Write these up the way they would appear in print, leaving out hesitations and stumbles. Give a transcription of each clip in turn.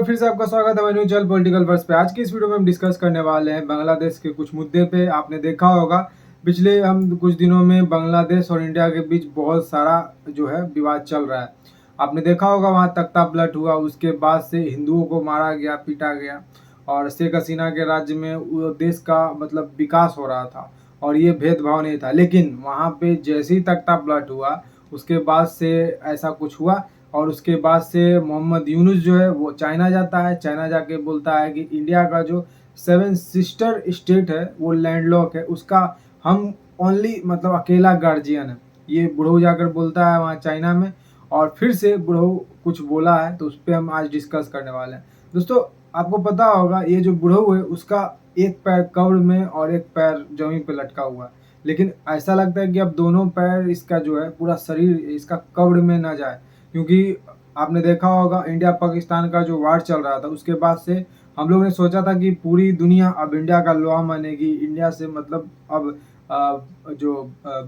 फिर से आपका स्वागत है न्यू चल पॉलिटिकल वर्स पे। आज की इस वीडियो में हम डिस्कस करने वाले हैं बांग्लादेश के कुछ मुद्दे पे। आपने देखा होगा पिछले हम कुछ दिनों में बांग्लादेश और इंडिया के बीच बहुत सारा जो है विवाद चल रहा है। आपने देखा होगा वहाँ तख्ता पलट हुआ, उसके बाद से हिंदुओं को मारा गया, पीटा गया और शेख हसीना के राज्य में वो देश का मतलब विकास हो रहा था और ये भेदभाव नहीं था। लेकिन वहाँ पे जैसे ही तख्ता पलट हुआ उसके बाद से ऐसा कुछ हुआ और उसके बाद से मोहम्मद यूनुस जो है वो चाइना जाता है। चाइना जाके बोलता है कि इंडिया का जो 7 सिस्टर स्टेट है वो लैंडलॉक है, उसका हम ओनली मतलब अकेला गार्जियन है। ये बुढ़ऊ जाकर बोलता है वहाँ चाइना में और फिर से बुढ़ऊ कुछ बोला है, तो उस पर हम आज डिस्कस करने वाले हैं। दोस्तों, आपको पता होगा ये जो बुढ़ऊ है उसका एक पैर कब्र में और एक पैर जमीन पे लटका हुआ है, लेकिन ऐसा लगता है कि अब दोनों पैर इसका जो है पूरा शरीर इसका कब्र में ना जाए, क्योंकि आपने देखा होगा इंडिया पाकिस्तान का जो वार चल रहा था उसके बाद से हम लोग ने सोचा था कि पूरी दुनिया अब इंडिया का लोहा मानेगी। इंडिया से मतलब अब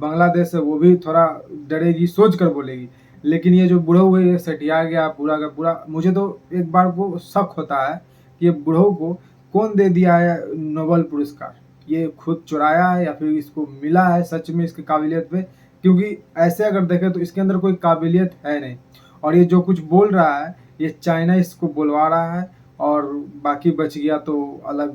बांग्लादेश है वो भी थोड़ा डरेगी, सोच कर बोलेगी। लेकिन ये जो बुढ़ऊ है ये सटिया गया पूरा का पूरा। मुझे तो एक बार को शक होता है कि ये बुढ़ऊ को कौन दे दिया है नोबेल पुरस्कार। ये खुद चुराया है या फिर इसको मिला है सच में इसकी काबिलियत पे, क्योंकि ऐसे अगर देखें तो इसके अंदर कोई काबिलियत है नहीं। और ये जो कुछ बोल रहा है ये चाइना इसको बोलवा रहा है और बाकी बच गया तो अलग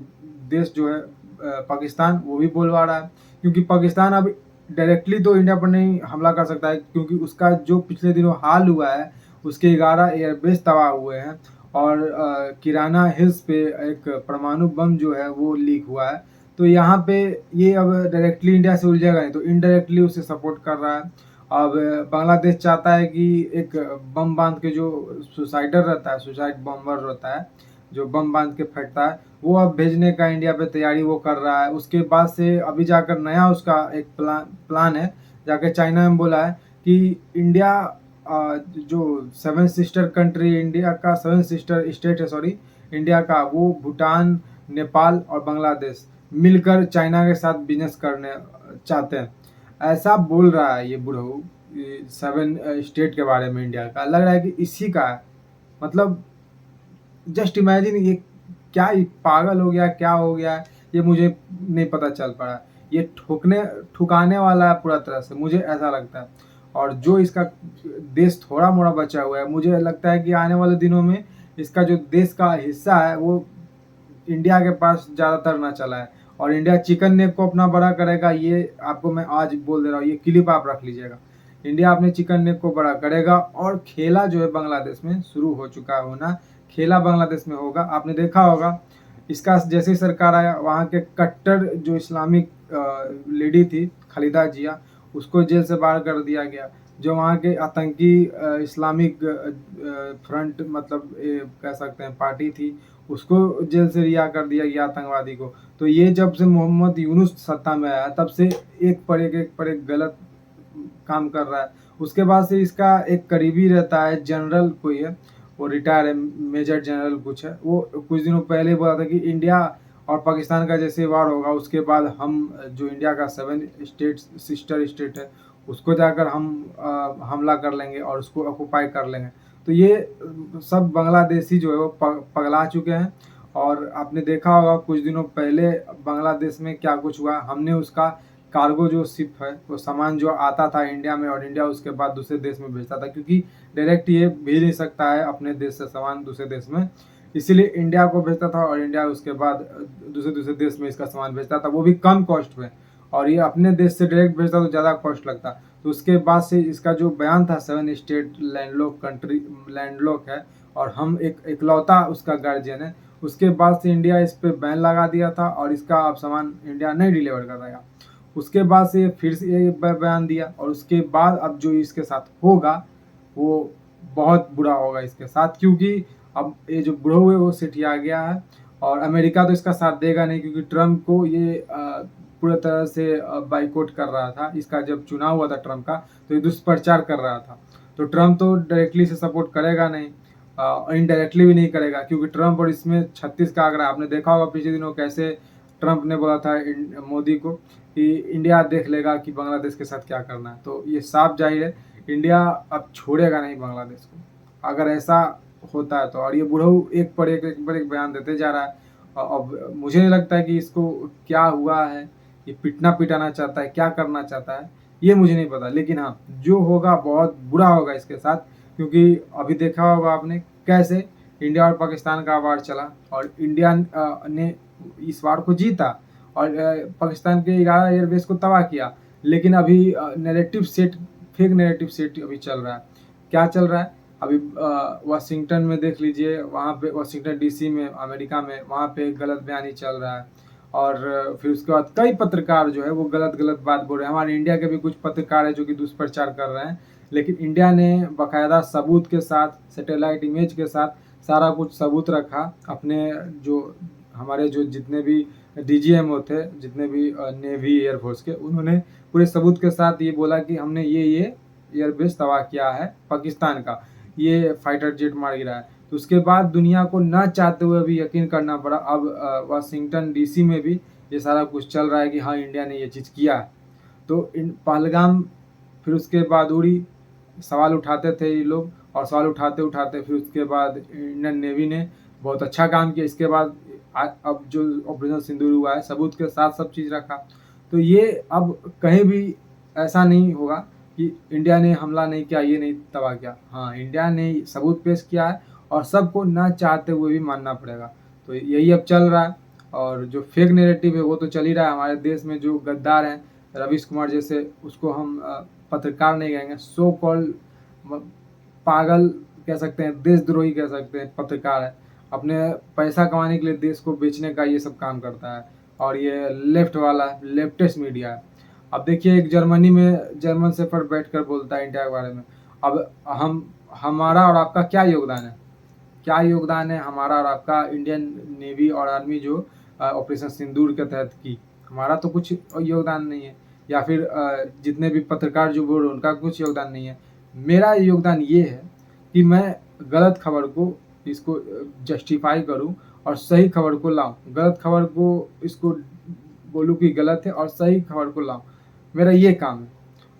देश जो है पाकिस्तान, वो भी बोलवा रहा है। क्योंकि पाकिस्तान अब डायरेक्टली तो इंडिया पर नहीं हमला कर सकता है, क्योंकि उसका जो पिछले दिनों हाल हुआ है उसके 11 एयरबेस तबाह हुए हैं और किराना हिल्स पे एक परमाणु बम जो है वो लीक हुआ है। तो यहाँ पे ये अब डायरेक्टली इंडिया से उलझेगा नहीं, तो इनडायरेक्टली उसे सपोर्ट कर रहा है। अब बांग्लादेश चाहता है कि एक बम बांध के जो सुसाइडर रहता है, सुसाइड बॉम्बर रहता है जो बम बांध के फेंकता है, वो अब भेजने का इंडिया पे तैयारी वो कर रहा है। उसके बाद से अभी जाकर नया उसका एक प्लान है, जाकर चाइना में बोला है कि इंडिया जो 7 सिस्टर कंट्री इंडिया का 7 सिस्टर स्टेट है, सॉरी इंडिया का, वो भूटान, नेपाल और बांग्लादेश मिलकर चाइना के साथ बिजनेस करने चाहते हैं। ऐसा बोल रहा है ये बुढ़ऊ 7 स्टेट के बारे में इंडिया का। लग रहा है कि इसी का है। मतलब जस्ट इमेजिन ये क्या पागल हो गया, क्या हो गया ये मुझे नहीं पता चल पड़ा। ये ठुकाने वाला है पूरा तरह से, मुझे ऐसा लगता है। और जो इसका देश थोड़ा मोड़ा बचा हुआ है, मुझे लगता है कि आने वाले दिनों में इसका जो देश का हिस्सा है वो इंडिया के पास ज़्यादातर ना चला है और इंडिया चिकन नेक को अपना बड़ा करेगा। ये आपको मैं आज बोल दे रहा हूँ, ये क्लिप आप रख लीजिएगा। इंडिया अपने चिकन नेक को बड़ा करेगा और खेला जो है बांग्लादेश में शुरू हो चुका है होना, खेला बांग्लादेश में होगा। आपने देखा होगा इसका जैसे ही सरकार आया वहाँ के कट्टर जो इस्लामिक लेडी थी खालिदा जिया, उसको जेल से बाहर कर दिया गया। जो वहाँ के आतंकी इस्लामिक फ्रंट मतलब कह सकते हैं पार्टी थी, उसको जेल से रिहा कर दिया गया आतंकवादी को। तो ये जब से मोहम्मद यूनुस सत्ता में आया तब से एक पर एक गलत काम कर रहा है। उसके बाद से इसका एक करीबी रहता है जनरल कोई है, वो रिटायर है, मेजर जनरल कुछ है, वो कुछ दिनों पहले बोला था कि इंडिया और पाकिस्तान का जैसे वार होगा उसके बाद हम जो इंडिया का 7 स्टेट सिस्टर स्टेट है उसको जाकर हम हमला कर लेंगे और उसको ऑक्युपाई कर लेंगे। तो ये सब बांग्लादेशी जो है वो पगला चुके हैं। और आपने देखा होगा कुछ दिनों पहले बांग्लादेश में क्या कुछ हुआ। हमने उसका कार्गो जो शिप है वो सामान जो आता था इंडिया में और इंडिया उसके बाद दूसरे देश में भेजता था, क्योंकि डायरेक्ट ये भेज नहीं सकता है अपने देश से सामान दूसरे देश में, इसीलिए इंडिया को भेजता था और इंडिया उसके बाद दूसरे देश में इसका सामान भेजता था, वो भी कम कॉस्ट में। और ये अपने देश से डायरेक्ट भेजता तो ज़्यादा कॉस्ट लगता। तो उसके बाद से इसका जो बयान था 7 स्टेट लैंडलॉक कंट्री लैंडलॉक है और हम एक इकलौता उसका गार्जियन है, उसके बाद से इंडिया इस पर बैन लगा दिया था और इसका अब सामान इंडिया नहीं डिलीवर कर रहेगा। उसके बाद से फिर से ये बयान दिया और उसके बाद अब जो इसके साथ होगा वो बहुत बुरा होगा इसके साथ, क्योंकि अब ये जो बुढ़ऊ है वो सिटिया गया है और अमेरिका तो इसका साथ देगा नहीं, क्योंकि ट्रम्प को ये पूरी तरह से बाइकआउट कर रहा था। इसका जब चुनाव हुआ था ट्रम्प का तो ये दुष्प्रचार कर रहा था। तो ट्रम्प तो डायरेक्टली से सपोर्ट करेगा नहीं, इनडायरेक्टली भी नहीं करेगा, क्योंकि ट्रम्प और इसमें 36 का आंकड़ा। आपने देखा होगा पिछले दिनों कैसे ट्रम्प ने बोला था मोदी को कि इंडिया देख लेगा कि बांग्लादेश के साथ क्या करना है। तो ये साफ जाहिर है इंडिया अब छोड़ेगा नहीं बांग्लादेश को। अगर ऐसा होता है। तो और ये बुढ़ऊ एक पर एक बयान देते जा रहा है। अब मुझे नहीं लगता है कि इसको क्या हुआ है, ये पिटना पिटाना चाहता है, क्या करना चाहता है, ये मुझे नहीं पता। लेकिन हाँ, जो होगा बहुत बुरा होगा इसके साथ, क्योंकि अभी देखा होगा आपने कैसे इंडिया और पाकिस्तान का वार चला और इंडिया ने इस वार को जीता और पाकिस्तान के 11 एयरबेस को तबाह किया। लेकिन अभी narrative set, fake narrative set अभी चल रहा है। क्या चल रहा है अभी? वाशिंगटन में देख लीजिए, वहाँ पे वाशिंगटन डीसी में, अमेरिका में, वहाँ पे गलत बयानी चल रहा है। और फिर उसके बाद कई पत्रकार जो है वो गलत गलत बात बोल रहे हैं। हमारे इंडिया के भी कुछ पत्रकार हैं जो कि दुष्प्रचार कर रहे हैं, लेकिन इंडिया ने बाकायदा सबूत के साथ, सैटेलाइट इमेज के साथ सारा कुछ सबूत रखा। अपने जो हमारे जो जितने भी डीजीएमओ थे, जितने भी नेवी एयरफोर्स के, उन्होंने पूरे सबूत के साथ ये बोला कि हमने ये एयरबेस तबाह किया है पाकिस्तान का, ये फाइटर जेट मार गिरा है। तो उसके बाद दुनिया को न चाहते हुए भी यकीन करना पड़ा। अब वाशिंगटन डीसी में भी ये सारा कुछ चल रहा है कि हाँ, इंडिया ने ये चीज़ किया है। तो इन पहलगाम, फिर उसके बाद उड़ी, सवाल उठाते थे ये लोग, और सवाल उठाते उठाते फिर उसके बाद इंडियन नेवी ने बहुत अच्छा काम किया। इसके बाद अब जो ऑपरेशन सिंदूर हुआ है, सबूत के साथ सब चीज़ रखा। तो ये अब कहीं भी ऐसा नहीं होगा कि इंडिया ने हमला नहीं किया, ये नहीं तबाह किया। हाँ, इंडिया ने सबूत पेश किया है और सबको ना चाहते हुए भी मानना पड़ेगा। तो यही अब चल रहा है। और जो फेक नैरेटिव है वो तो चल ही रहा है। हमारे देश में जो गद्दार हैं, रवीश कुमार जैसे, उसको हम पत्रकार नहीं कहेंगे, सो कॉल्ड पागल कह सकते हैं, देशद्रोही कह सकते हैं, पत्रकार है। अपने पैसा कमाने के लिए देश को बेचने का ये सब काम करता है। और ये लेफ्ट वाला लेफ्टिस्ट मीडिया है। अब देखिए, एक जर्मनी में जर्मन शेफर्ड बैठकर बोलता है इंडिया के बारे में। अब हमारा और आपका क्या योगदान है? क्या योगदान है हमारा और आपका इंडियन नेवी और आर्मी जो ऑपरेशन सिंदूर के तहत की? हमारा तो कुछ योगदान नहीं है। या फिर जितने भी पत्रकार जो बोल रहे हैं उनका कुछ योगदान नहीं है। मेरा योगदान ये है कि मैं गलत खबर को इसको जस्टिफाई करूं और सही खबर को लाऊं। गलत खबर को इसको बोलूं कि गलत है और सही खबर को लाऊं। मेरा ये काम है।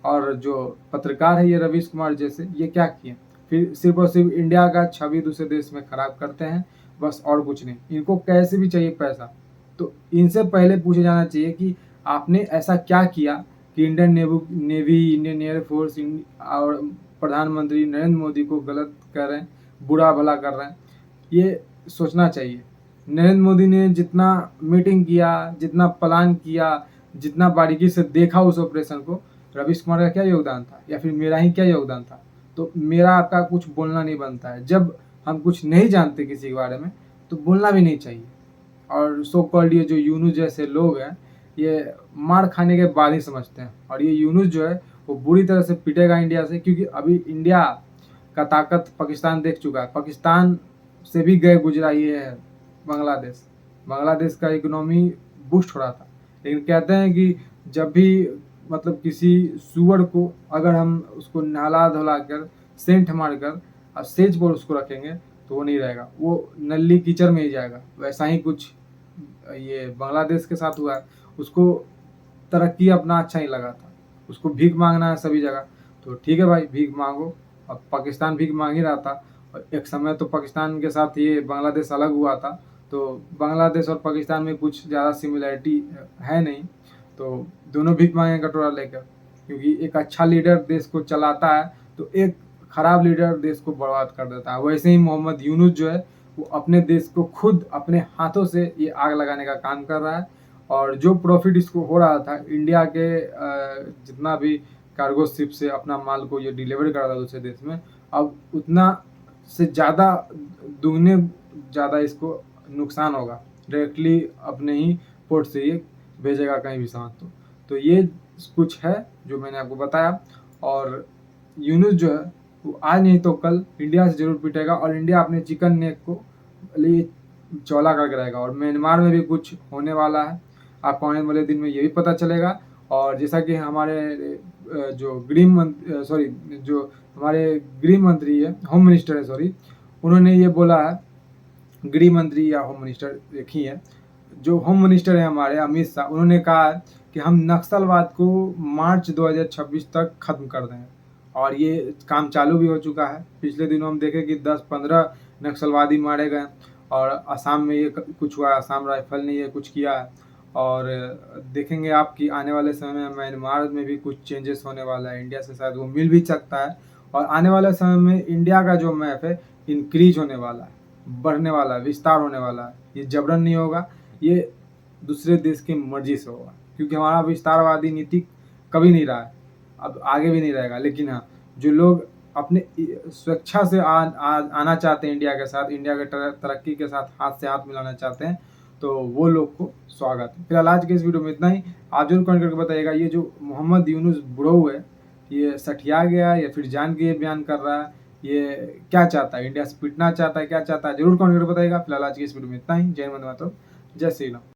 और जो पत्रकार है ये रवीश कुमार जैसे, ये क्या किए? फिर सिर्फ और सिर्फ इंडिया का छवि दूसरे देश में खराब करते हैं, बस, और कुछ नहीं। इनको कैसे भी चाहिए पैसा। तो इनसे पहले पूछे जाना चाहिए कि आपने ऐसा क्या किया कि इंडियन नेवी, इंडियन एयरफोर्स और प्रधानमंत्री नरेंद्र मोदी को गलत कर रहे हैं, बुरा भला कर रहे हैं। ये सोचना चाहिए। नरेंद्र मोदी ने जितना मीटिंग किया, जितना प्लान किया, जितना बारीकी से देखा उस ऑपरेशन को, रवीश कुमार का क्या योगदान था या फिर मेरा ही क्या योगदान था? तो मेरा आपका कुछ बोलना नहीं बनता है। जब हम कुछ नहीं जानते किसी के बारे में तो बोलना भी नहीं चाहिए। और सो कॉल्ड ये जो यूनुस जैसे लोग हैं, ये मार खाने के बाद ही समझते हैं। और ये यूनुस जो है वो बुरी तरह से पिटेगा इंडिया से, क्योंकि अभी इंडिया का ताकत पाकिस्तान देख चुका है। पाकिस्तान से भी गए गुजरा ये है बांग्लादेश। बांग्लादेश का इकोनॉमी बूस्ट हो रहा था। लेकिन कहते हैं कि जब भी मतलब किसी सुअर को अगर हम उसको नहला धुला कर, सेंट मार कर और सेज पर उसको रखेंगे तो वो नहीं रहेगा, वो नली कीचड़ में ही जाएगा। वैसा ही कुछ ये बांग्लादेश के साथ हुआ है। उसको तरक्की अपना अच्छा ही लगा था, उसको भीख मांगना है सभी जगह। तो ठीक है भाई, भीख मांगो। अब पाकिस्तान भीख मांग ही रहा था। और एक समय तो पाकिस्तान के साथ ये बांग्लादेश अलग हुआ था, तो बांग्लादेश और पाकिस्तान में कुछ ज़्यादा सिमिलरिटी है नहीं। तो दोनों भीख मांगे कटोरा लेकर, क्योंकि एक अच्छा लीडर देश को चलाता है तो एक खराब लीडर देश को बर्बाद कर देता है। वैसे ही मोहम्मद यूनुस जो है वो अपने देश को खुद अपने हाथों से ये आग लगाने का काम कर रहा है। और जो प्रॉफिट इसको हो रहा था इंडिया के जितना भी कार्गो शिप से अपना माल को ये डिलीवर कर रहा था दूसरे देश में, अब उतना से ज़्यादा, दुगने ज़्यादा इसको नुकसान होगा। डायरेक्टली अपने ही पोर्ट से ये भेजेगा कहीं भी सामान। तो ये कुछ है जो मैंने आपको बताया। और यूनुस जो है वो आज नहीं तो कल इंडिया से जरूर पिटेगा और इंडिया अपने चिकन नेक को लिए चौला करके रहेगा। और म्यांमार में भी कुछ होने वाला है, आपको आने वाले दिन में ये भी पता चलेगा। और जैसा कि हमारे जो गृह मंत्री है, होम मिनिस्टर है, सॉरी, उन्होंने ये बोला है, गृह मंत्री या होम मिनिस्टर एक ही है, जो होम मिनिस्टर है हमारे अमित शाह, उन्होंने कहा है कि हम नक्सलवाद को मार्च 2026 तक खत्म कर दें। और ये काम चालू भी हो चुका है। पिछले दिनों हम देखें कि 10-15 नक्सलवादी मारे गए और असम में ये कुछ हुआ, असम राइफल ने ये कुछ किया है। और देखेंगे आप कि आने वाले समय में म्यांमार में भी कुछ चेंजेस होने वाला है, इंडिया से शायद वो मिल भी सकता है। और आने वाले समय में इंडिया का जो मैप है इंक्रीज होने वाला है, बढ़ने वाला है, विस्तार होने वाला है। ये जबरन नहीं होगा, ये दूसरे देश की मर्जी से होगा, क्योंकि हमारा विस्तारवादी नीति कभी नहीं रहा है, अब आगे भी नहीं रहेगा। लेकिन हाँ, जो लोग अपने स्वेच्छा से आना चाहते हैं इंडिया के साथ, इंडिया के तरक्की के साथ हाथ से हाथ मिलाना चाहते हैं, तो वो लोग को स्वागत है। फिलहाल आज के इस वीडियो में इतना ही। आप जरूर कमेंट करके बताइएगा ये जो मोहम्मद यूनुस बुढ़ऊ है, ये सठिया गया या फिर जान के ये बयान कर रहा है, ये क्या चाहता है, इंडिया से पिटना चाहता है, क्या चाहता है, जरूर कमेंट करके बताइएगा। फिलहाल आज की इस वीडियो में इतना ही। जय हिंद, वंदे मातरम, जय श्री राम।